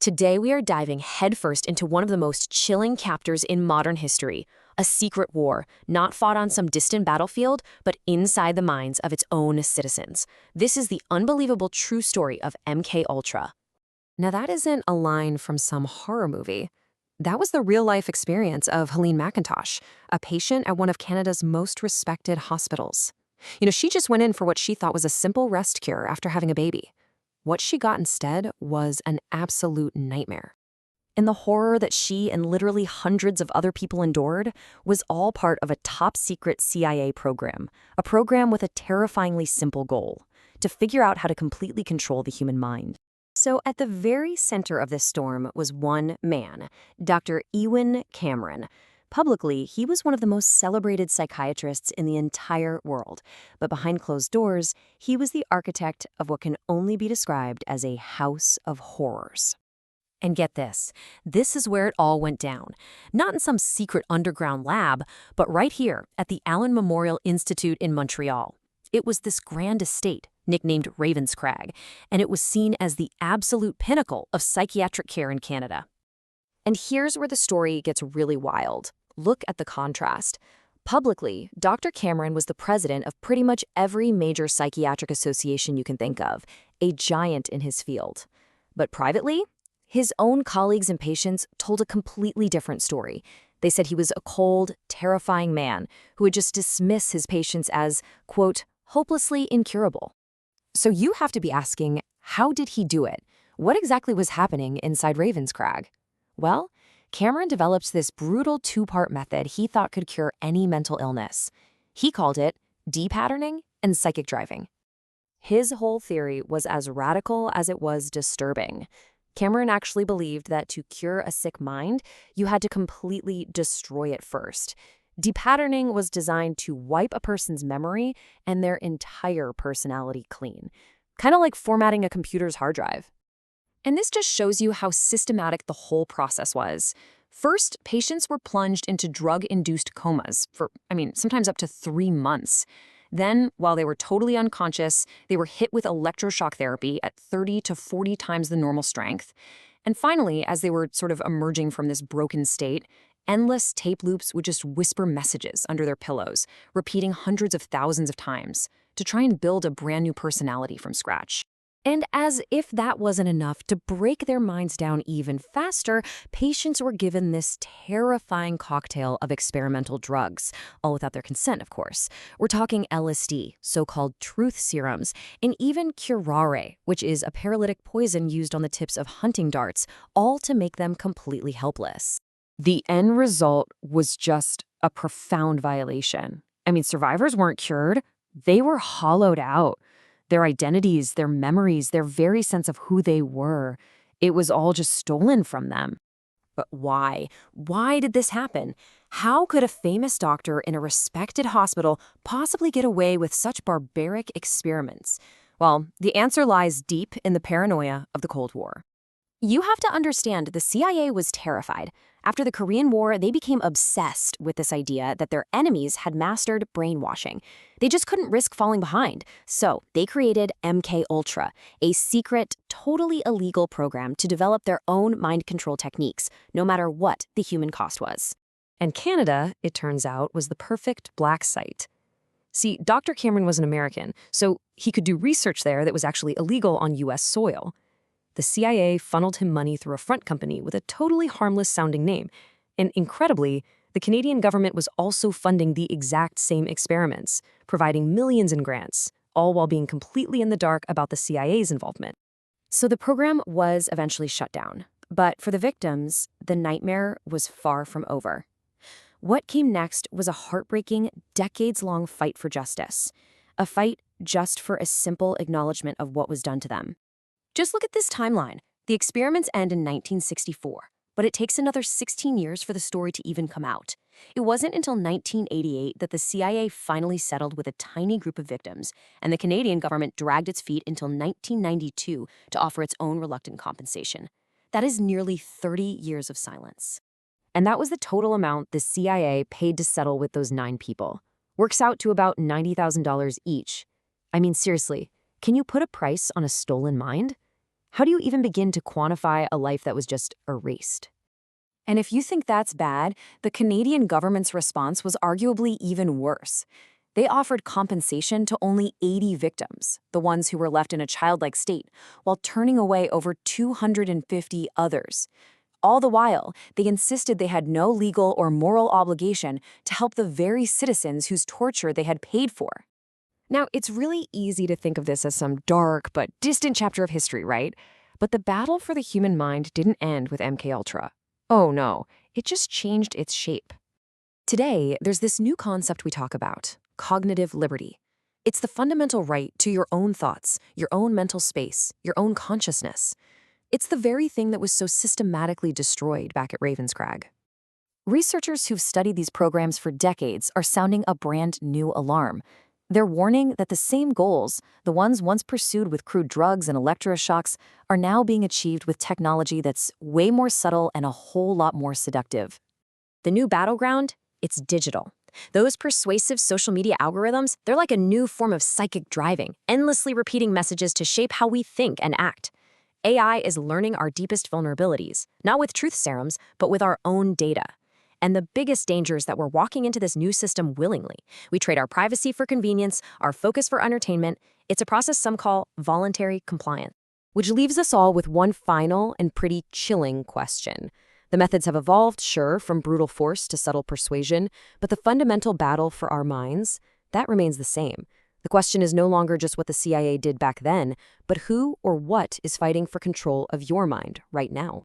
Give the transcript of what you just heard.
Today we are diving headfirst into one of the most chilling chapters in modern history, a secret war, not fought on some distant battlefield, but inside the minds of its own citizens. This is the unbelievable true story of MKUltra. Now that isn't a line from some horror movie. That was the real-life experience of Helene McIntosh, a patient at one of Canada's most respected hospitals. She just went in for what she thought was a simple rest cure after having a baby. What she got instead was an absolute nightmare. And the horror that she and literally hundreds of other people endured was all part of a top-secret CIA program, a program with a terrifyingly simple goal: to figure out how to completely control the human mind. So at the very center of this storm was one man, Dr. Ewen Cameron. Publicly, he was one of the most celebrated psychiatrists in the entire world, but behind closed doors, he was the architect of what can only be described as a house of horrors. And get this is where it all went down. Not in some secret underground lab, but right here at the Allen Memorial Institute in Montreal. It was this grand estate, nicknamed Ravenscrag, and it was seen as the absolute pinnacle of psychiatric care in Canada. And here's where the story gets really wild. Look at the contrast. Publicly, Dr. Cameron was the president of pretty much every major psychiatric association you can think of, a giant in his field. But privately, his own colleagues and patients told a completely different story. They said he was a cold, terrifying man who would just dismiss his patients as, quote, hopelessly incurable. So you have to be asking, how did he do it? What exactly was happening inside Ravenscrag? Well, Cameron developed this brutal two-part method he thought could cure any mental illness. He called it depatterning and psychic driving. His whole theory was as radical as it was disturbing. Cameron actually believed that to cure a sick mind, you had to completely destroy it first. Depatterning was designed to wipe a person's memory and their entire personality clean, kind of like formatting a computer's hard drive. And this just shows you how systematic the whole process was. First, patients were plunged into drug-induced comas for, sometimes up to 3 months. Then, while they were totally unconscious, they were hit with electroshock therapy at 30 to 40 times the normal strength. And finally, as they were sort of emerging from this broken state, endless tape loops would just whisper messages under their pillows, repeating hundreds of thousands of times to try and build a brand new personality from scratch. And as if that wasn't enough, to break their minds down even faster, patients were given this terrifying cocktail of experimental drugs, all without their consent, of course. We're talking LSD, so-called truth serums, and even curare, which is a paralytic poison used on the tips of hunting darts, all to make them completely helpless. The end result was just a profound violation. Survivors weren't cured. They were hollowed out. Their identities, their memories, their very sense of who they were, it was all just stolen from them. But why? Why did this happen? How could a famous doctor in a respected hospital possibly get away with such barbaric experiments? Well, the answer lies deep in the paranoia of the Cold War. You have to understand, the CIA was terrified. After the Korean War, they became obsessed with this idea that their enemies had mastered brainwashing. They just couldn't risk falling behind. So they created MKUltra, a secret, totally illegal program to develop their own mind control techniques, no matter what the human cost was. And Canada, it turns out, was the perfect black site. See, Dr. Cameron was an American, so he could do research there that was actually illegal on U.S. soil. The CIA funneled him money through a front company with a totally harmless-sounding name. And incredibly, the Canadian government was also funding the exact same experiments, providing millions in grants, all while being completely in the dark about the CIA's involvement. So the program was eventually shut down. But for the victims, the nightmare was far from over. What came next was a heartbreaking, decades-long fight for justice. A fight just for a simple acknowledgement of what was done to them. Just look at this timeline. The experiments end in 1964, but it takes another 16 years for the story to even come out. It wasn't until 1988 that the CIA finally settled with a tiny group of victims, and the Canadian government dragged its feet until 1992 to offer its own reluctant compensation. That is nearly 30 years of silence. And that was the total amount the CIA paid to settle with those 9 people. Works out to about $90,000 each. Seriously. Can you put a price on a stolen mind? How do you even begin to quantify a life that was just erased? And if you think that's bad, the Canadian government's response was arguably even worse. They offered compensation to only 80 victims, the ones who were left in a childlike state, while turning away over 250 others. All the while, they insisted they had no legal or moral obligation to help the very citizens whose torture they had paid for. Now, it's really easy to think of this as some dark but distant chapter of history, right? But the battle for the human mind didn't end with MKUltra. Oh no, it just changed its shape. Today, there's this new concept we talk about, cognitive liberty. It's the fundamental right to your own thoughts, your own mental space, your own consciousness. It's the very thing that was so systematically destroyed back at Ravenscrag. Researchers who've studied these programs for decades are sounding a brand new alarm. They're warning that the same goals, the ones once pursued with crude drugs and electroshocks, are now being achieved with technology that's way more subtle and a whole lot more seductive. The new battleground? It's digital. Those persuasive social media algorithms, they're like a new form of psychic driving, endlessly repeating messages to shape how we think and act. AI is learning our deepest vulnerabilities, not with truth serums, but with our own data. And the biggest danger is that we're walking into this new system willingly. We trade our privacy for convenience, our focus for entertainment. It's a process some call voluntary compliance. Which leaves us all with one final and pretty chilling question. The methods have evolved, sure, from brutal force to subtle persuasion, but the fundamental battle for our minds, that remains the same. The question is no longer just what the CIA did back then, but who or what is fighting for control of your mind right now.